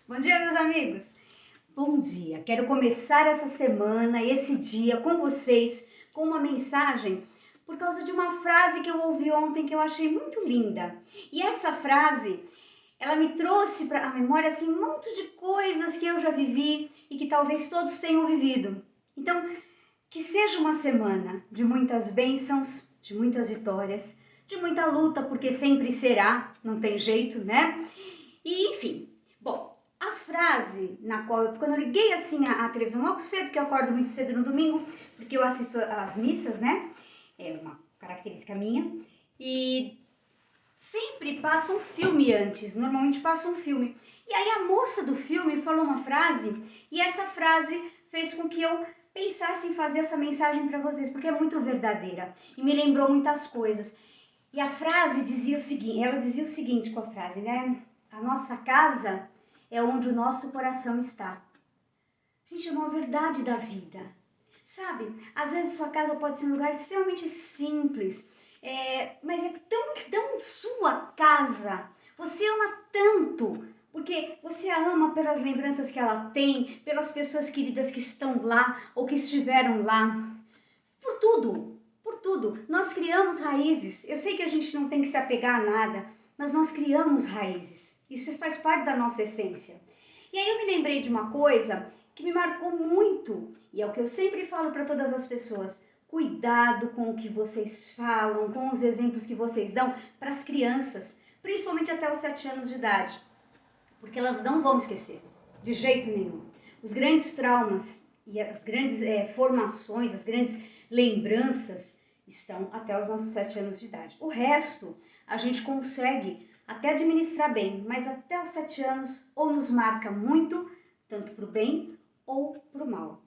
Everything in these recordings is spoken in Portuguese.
Bom dia, meus amigos! Bom dia! Quero começar essa semana, esse dia com vocês, com uma mensagem por causa de uma frase que eu ouvi ontem que eu achei muito linda. E essa frase, ela me trouxe para a memória assim, um monte de coisas que eu já vivi e que talvez todos tenham vivido. Então, que seja uma semana de muitas bênçãos, de muitas vitórias, de muita luta, porque sempre será, não tem jeito, né? E enfim, bom, a frase na qual, quando eu liguei assim a televisão logo cedo, que eu acordo muito cedo no domingo, porque eu assisto às missas, né? É uma característica minha. E sempre passa um filme antes, normalmente passa um filme. E aí a moça do filme falou uma frase, e essa frase fez com que eu pensasse em fazer essa mensagem para vocês, porque é muito verdadeira e me lembrou muitas coisas. E a frase dizia o seguinte, ela dizia o seguinte com a frase, né? A nossa casa é onde o nosso coração está. Gente, é uma verdade da vida. Sabe, às vezes sua casa pode ser um lugar extremamente simples, mas é tão sua casa. Você ama tanto, porque você a ama pelas lembranças que ela tem, pelas pessoas queridas que estão lá ou que estiveram lá. Por tudo, por tudo. Nós criamos raízes. Eu sei que a gente não tem que se apegar a nada, mas nós criamos raízes. Isso faz parte da nossa essência. E aí eu me lembrei de uma coisa que me marcou muito, e é o que eu sempre falo para todas as pessoas. Cuidado com o que vocês falam, com os exemplos que vocês dão para as crianças, principalmente até os 7 anos de idade, porque elas não vão esquecer, de jeito nenhum. Os grandes traumas e as grandes formações, as grandes lembranças estão até os nossos 7 anos de idade. O resto a gente consegue até administrar bem, mas até os 7 anos ou nos marca muito, tanto para o bem ou para o mal.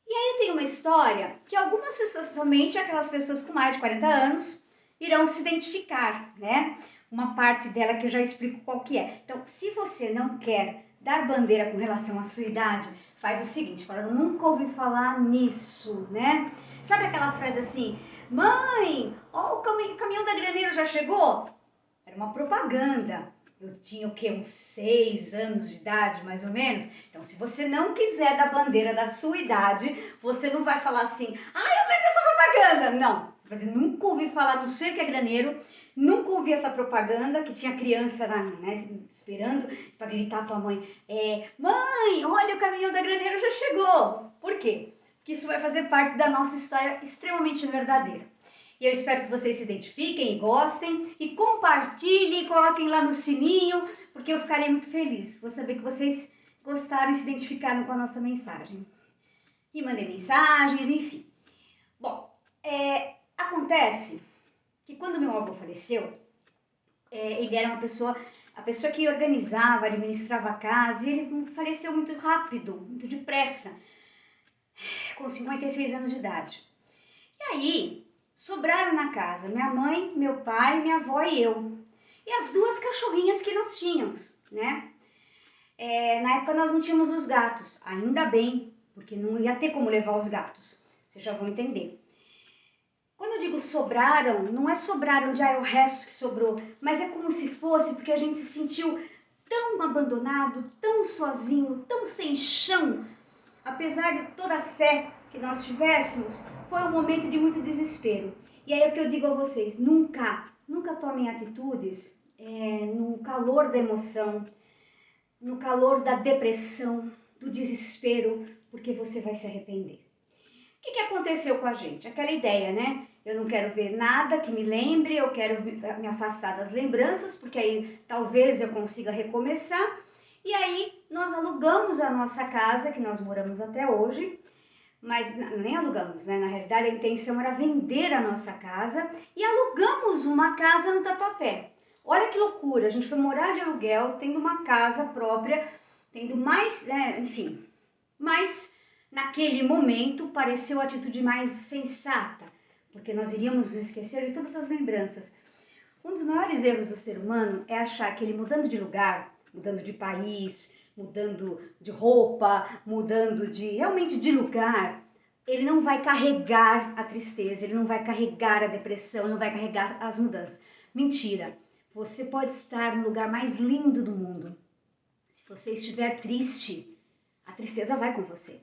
E aí tem uma história que algumas pessoas, somente aquelas pessoas com mais de 40 anos, irão se identificar, né? Uma parte dela que eu já explico qual que é. Então, se você não quer dar bandeira com relação à sua idade, faz o seguinte, fala, eu nunca ouvi falar nisso, né? Sabe aquela frase assim, mãe, ó, o caminhão da Graneiro já chegou? Era uma propaganda. Eu tinha o quê? Uns 6 anos de idade, mais ou menos. Então, se você não quiser dar bandeira da sua idade, você não vai falar assim, ah, eu lembro dessa propaganda. Não, você nunca ouvi falar, não sei o que é Graneiro, nunca ouvi essa propaganda, que tinha criança lá, né, esperando para gritar para a mãe, mãe, olha, o caminhão da Graneiro já chegou. Por quê? Porque isso vai fazer parte da nossa história extremamente verdadeira. E eu espero que vocês se identifiquem e gostem e compartilhem, coloquem lá no sininho, porque eu ficarei muito feliz. Vou saber que vocês gostaram e se identificaram com a nossa mensagem. E mandei mensagens, enfim. Bom, acontece que quando meu avô faleceu, ele era a pessoa que organizava, administrava a casa, e ele faleceu muito rápido, muito depressa, com 56 anos de idade. E aí, sobraram na casa minha mãe, meu pai, minha avó e eu. E as 2 cachorrinhas que nós tínhamos, né? Na época nós não tínhamos os gatos, ainda bem, porque não ia ter como levar os gatos. Vocês já vão entender. Quando eu digo sobraram, não é sobraram de o resto que sobrou, mas é como se fosse porque a gente se sentiu tão abandonado, tão sozinho, tão sem chão. Apesar de toda a fé que nós tivéssemos, foi um momento de muito desespero. E aí é o que eu digo a vocês, nunca tomem atitudes no calor da emoção, no calor da depressão, do desespero, porque você vai se arrepender. O que aconteceu com a gente? Aquela ideia, né? Eu não quero ver nada que me lembre, eu quero me afastar das lembranças, porque aí talvez eu consiga recomeçar. E aí nós alugamos a nossa casa, que nós moramos até hoje, mas nem alugamos, né? Na realidade a intenção era vender a nossa casa e alugamos uma casa no Tatuapé. Olha que loucura, a gente foi morar de aluguel, tendo uma casa própria, tendo mais, né, enfim, mas naquele momento pareceu a atitude mais sensata, porque nós iríamos nos esquecer de todas as lembranças. Um dos maiores erros do ser humano é achar que ele mudando de lugar, mudando de país, mudando de roupa, mudando realmente de lugar, ele não vai carregar a tristeza, ele não vai carregar a depressão, não vai carregar as mudanças. Mentira! Você pode estar no lugar mais lindo do mundo. Se você estiver triste, a tristeza vai com você.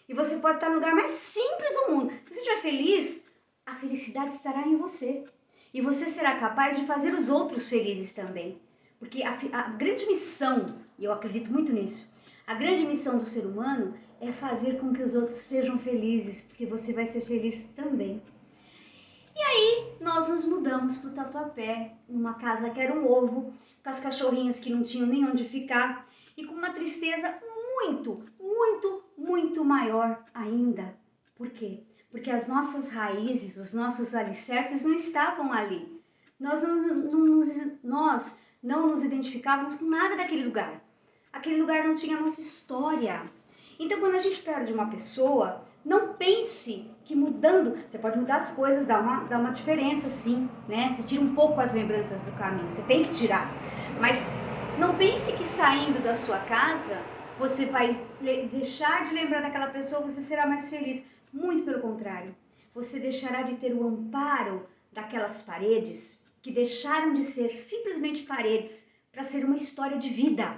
E você pode estar no lugar mais simples do mundo. Se você estiver feliz, a felicidade estará em você. E você será capaz de fazer os outros felizes também. Porque a grande missão, e eu acredito muito nisso, a grande missão do ser humano é fazer com que os outros sejam felizes, porque você vai ser feliz também. E aí nós nos mudamos para o Tatuapé, numa casa que era um ovo, com as cachorrinhas que não tinham nem onde ficar, e com uma tristeza muito, muito, muito maior ainda. Por quê? Porque as nossas raízes, os nossos alicerces não estavam ali. Nós não nos identificávamos com nada daquele lugar. Aquele lugar não tinha a nossa história. Então, quando a gente perde uma pessoa, não pense que mudando, você pode mudar as coisas, dá uma diferença sim, né? Você tira um pouco as lembranças do caminho, você tem que tirar. Mas não pense que saindo da sua casa, você vai deixar de lembrar daquela pessoa, você será mais feliz. Muito pelo contrário, você deixará de ter o amparo daquelas paredes que deixaram de ser simplesmente paredes para ser uma história de vida.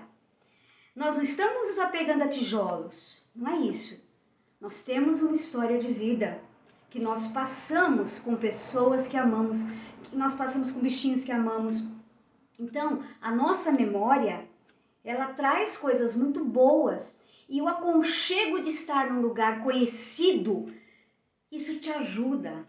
Nós não estamos nos apegando a tijolos, não é isso. Nós temos uma história de vida que nós passamos com pessoas que amamos, que nós passamos com bichinhos que amamos. Então, a nossa memória, ela traz coisas muito boas. E o aconchego de estar num lugar conhecido, isso te ajuda,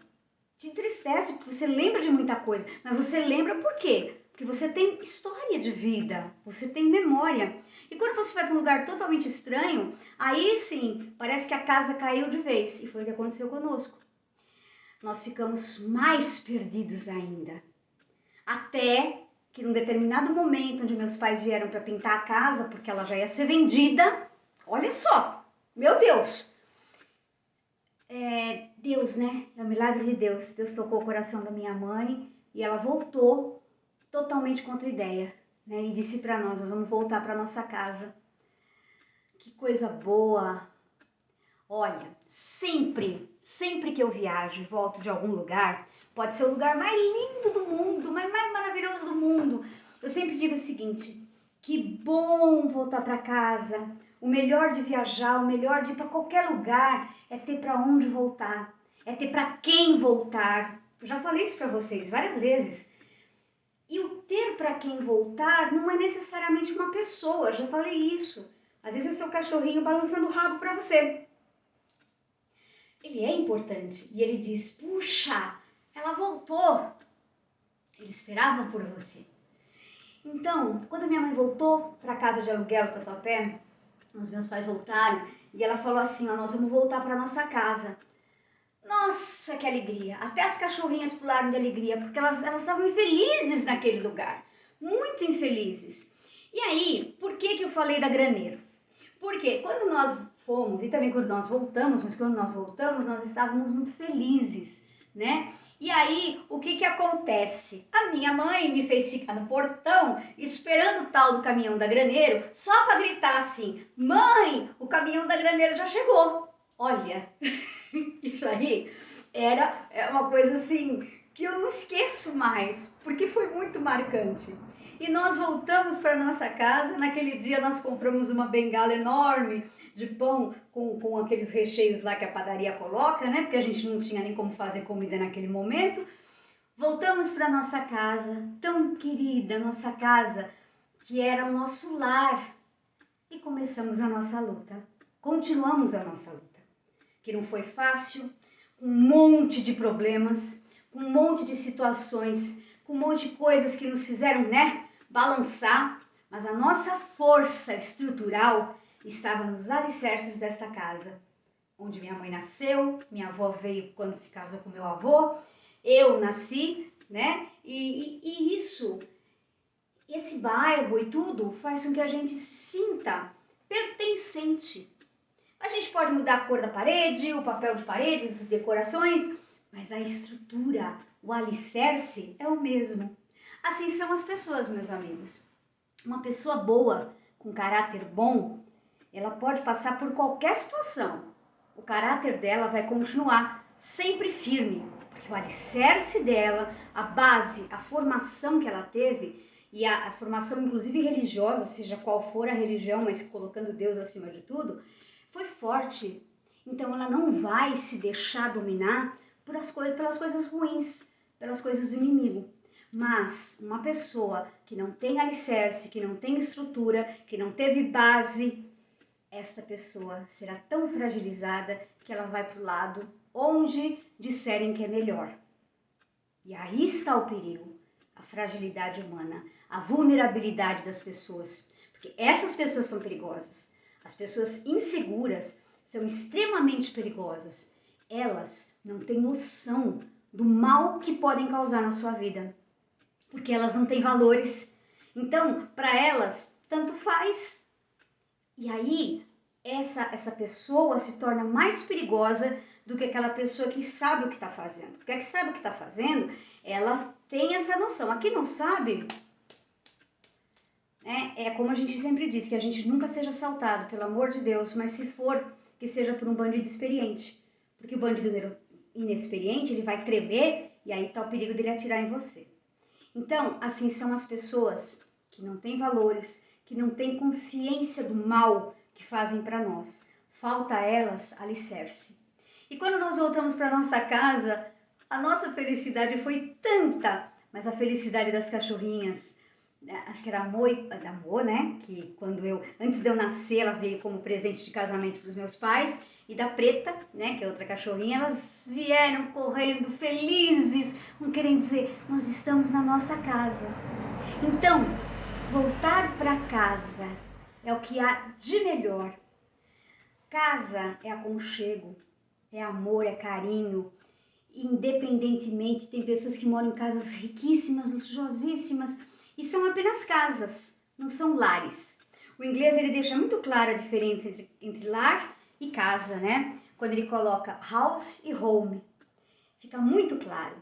te entristece, porque você lembra de muita coisa. Mas você lembra por quê? Porque você tem história de vida, você tem memória. E quando você vai para um lugar totalmente estranho, aí sim, parece que a casa caiu de vez. E foi o que aconteceu conosco. Nós ficamos mais perdidos ainda. Até que num determinado momento, onde meus pais vieram para pintar a casa, porque ela já ia ser vendida, olha só, meu Deus! Deus, né? É o milagre de Deus. Deus tocou o coração da minha mãe e ela voltou totalmente contra a ideia, né? E disse para nós vamos voltar para nossa casa. Que coisa boa! Olha, sempre que eu viajo e volto de algum lugar, pode ser o lugar mais lindo do mundo, mais maravilhoso do mundo, eu sempre digo o seguinte: que bom voltar para casa. O melhor de viajar, o melhor de ir para qualquer lugar é ter para onde voltar, é ter para quem voltar. Eu já falei isso para vocês várias vezes. E o ter para quem voltar não é necessariamente uma pessoa, eu já falei isso. Às vezes é o seu cachorrinho balançando o rabo para você. Ele é importante e ele diz: puxa, ela voltou. Ele esperava por você. Então, quando minha mãe voltou para a casa de aluguel do Tatuapé, os meus pais voltaram e ela falou assim: ó, nós vamos voltar para nossa casa. Nossa, que alegria! Até as cachorrinhas pularam de alegria, porque elas estavam infelizes naquele lugar, muito infelizes. E aí, por que eu falei da Graneiro? Porque quando nós fomos, e também quando nós voltamos, mas quando nós voltamos, nós estávamos muito felizes, né? E aí, o que acontece? A minha mãe me fez ficar no portão, esperando o tal do caminhão da Graneiro, só para gritar assim: mãe, o caminhão da Graneiro já chegou. Olha, isso aí é uma coisa assim que eu não esqueço mais, porque foi muito marcante. E nós voltamos para nossa casa, naquele dia nós compramos uma bengala enorme de pão com aqueles recheios lá que a padaria coloca, né? Porque a gente não tinha nem como fazer comida naquele momento. Voltamos para nossa casa, tão querida, nossa casa, que era o nosso lar. E começamos a nossa luta. Continuamos a nossa luta, que não foi fácil, com um monte de problemas, com um monte de situações, com um monte de coisas que nos fizeram, né, balançar, mas a nossa força estrutural estava nos alicerces dessa casa, onde minha mãe nasceu, minha avó veio quando se casou com meu avô, eu nasci, né, e esse bairro e tudo faz com que a gente se sinta pertencente. A gente pode mudar a cor da parede, o papel de parede, as decorações, mas a estrutura, o alicerce é o mesmo. Assim são as pessoas, meus amigos. Uma pessoa boa, com caráter bom, ela pode passar por qualquer situação. O caráter dela vai continuar sempre firme, porque o alicerce dela, a base, a formação que ela teve, e a formação inclusive religiosa, seja qual for a religião, mas colocando Deus acima de tudo, foi forte. Então ela não vai se deixar dominar pelas coisas ruins, pelas coisas do inimigo. Mas uma pessoa que não tem alicerce, que não tem estrutura, que não teve base, esta pessoa será tão fragilizada que ela vai para o lado onde disserem que é melhor. E aí está o perigo, a fragilidade humana, a vulnerabilidade das pessoas. Porque essas pessoas são perigosas. As pessoas inseguras são extremamente perigosas. Elas não têm noção do mal que podem causar na sua vida. Porque elas não têm valores. Então, para elas, tanto faz. E aí, essa pessoa se torna mais perigosa do que aquela pessoa que sabe o que está fazendo. Porque a que sabe o que está fazendo, ela tem essa noção. A que não sabe, é como a gente sempre diz, que a gente nunca seja assaltado, pelo amor de Deus, mas se for, que seja por um bandido experiente. Porque o bandido inexperiente, ele vai tremer e aí está o perigo dele atirar em você. Então, assim são as pessoas que não têm valores, que não têm consciência do mal que fazem para nós. Falta a elas alicerce. E quando nós voltamos para nossa casa, a nossa felicidade foi tanta, mas a felicidade das cachorrinhas, acho que era da Mo, né? Que antes de eu nascer, ela veio como presente de casamento para os meus pais. E da Preta, né, que é outra cachorrinha, elas vieram correndo felizes, querendo dizer, nós estamos na nossa casa. Então, voltar para casa é o que há de melhor. Casa é aconchego, é amor, é carinho. Independentemente, tem pessoas que moram em casas riquíssimas, luxuosíssimas, e são apenas casas, não são lares. O inglês ele deixa muito clara a diferença entre lar e casa, né? Quando ele coloca house e home, fica muito claro.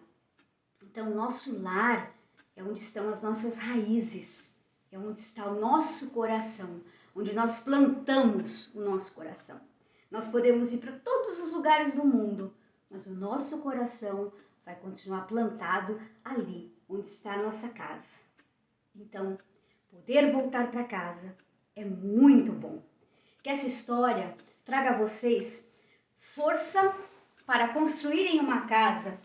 Então, nosso lar é onde estão as nossas raízes, é onde está o nosso coração, onde nós plantamos o nosso coração. Nós podemos ir para todos os lugares do mundo, mas o nosso coração vai continuar plantado ali, onde está a nossa casa. Então, poder voltar para casa é muito bom. Que essa história traga a vocês força para construírem uma casa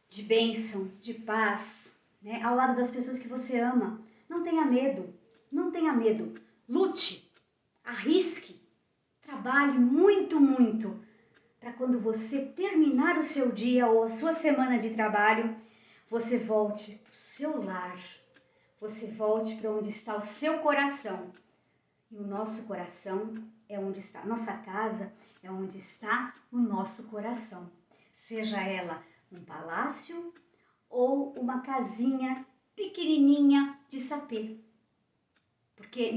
de bênção, de paz, né? Ao lado das pessoas que você ama. Não tenha medo, não tenha medo. Lute, arrisque, trabalhe muito, muito, para quando você terminar o seu dia ou a sua semana de trabalho, você volte para o seu lar, você volte para onde está o seu coração. E o nosso coração é onde está, nossa casa é onde está o nosso coração. Seja ela um palácio ou uma casinha pequenininha de sapê. Porque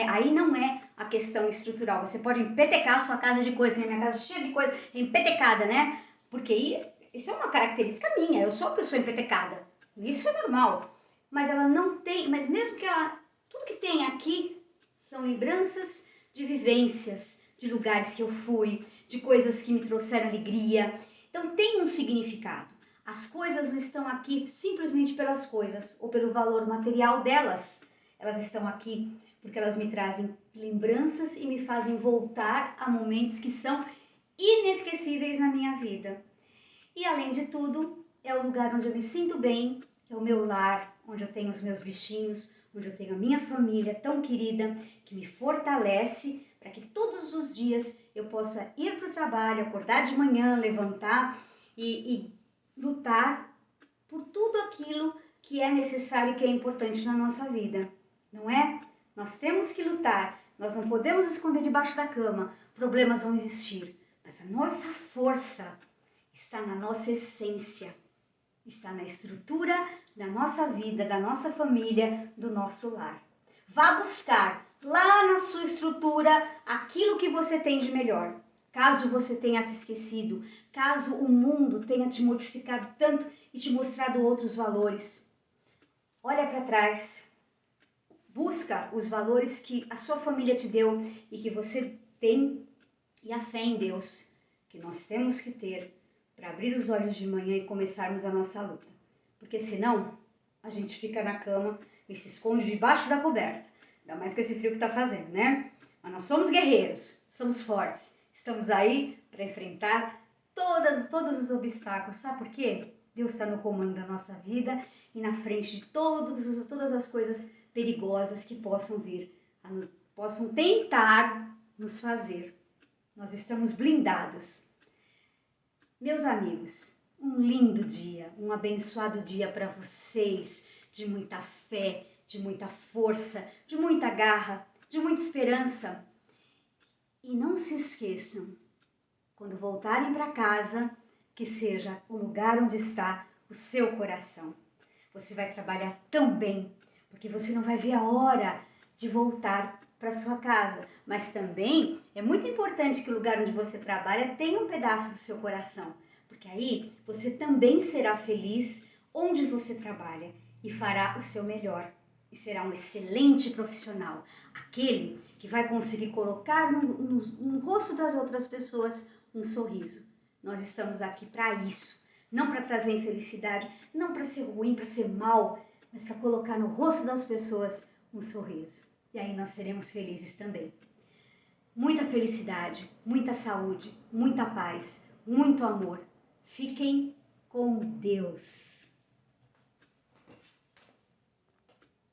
aí não é a questão estrutural. Você pode empetecar a sua casa de coisa, né? Minha casa cheia de coisa, empetecada, né? Porque isso é uma característica minha, eu sou uma pessoa empetecada. Isso é normal. Mas ela não tem, mas mesmo que tudo que tem aqui são lembranças de vivências, de lugares que eu fui, de coisas que me trouxeram alegria. Então tem um significado. As coisas não estão aqui simplesmente pelas coisas ou pelo valor material delas. Elas estão aqui porque elas me trazem lembranças e me fazem voltar a momentos que são inesquecíveis na minha vida. E além de tudo, é o lugar onde eu me sinto bem, é o meu lar, onde eu tenho os meus bichinhos, onde eu tenho a minha família tão querida, que me fortalece para que todos os dias eu possa ir para o trabalho, acordar de manhã, levantar e lutar por tudo aquilo que é necessário e que é importante na nossa vida, não é? Nós temos que lutar, nós não podemos esconder debaixo da cama, problemas vão existir, mas a nossa força está na nossa essência, está na estrutura da nossa vida, da nossa família, do nosso lar. Vá buscar lá na sua estrutura aquilo que você tem de melhor. Caso você tenha se esquecido, caso o mundo tenha te modificado tanto e te mostrado outros valores, olha para trás, busca os valores que a sua família te deu e que você tem e a fé em Deus que nós temos que ter para abrir os olhos de manhã e começarmos a nossa luta. Porque senão a gente fica na cama e se esconde debaixo da coberta. Ainda mais com esse frio que tá fazendo, né? Mas nós somos guerreiros, somos fortes. Estamos aí para enfrentar todos os obstáculos. Sabe por quê? Deus está no comando da nossa vida e na frente de todas as coisas perigosas que possam vir, possam tentar nos fazer. Nós estamos blindados. Meus amigos, um lindo dia, um abençoado dia para vocês, de muita fé, de muita força, de muita garra, de muita esperança. E não se esqueçam, quando voltarem para casa, que seja o lugar onde está o seu coração. Você vai trabalhar tão bem, porque você não vai ver a hora de voltar para sua casa. Mas também é muito importante que o lugar onde você trabalha tenha um pedaço do seu coração, porque aí você também será feliz onde você trabalha e fará o seu melhor. E será um excelente profissional, aquele que vai conseguir colocar no rosto das outras pessoas um sorriso. Nós estamos aqui para isso, não para trazer infelicidade, não para ser ruim, para ser mal, mas para colocar no rosto das pessoas um sorriso. E aí nós seremos felizes também. Muita felicidade, muita saúde, muita paz, muito amor. Fiquem com Deus.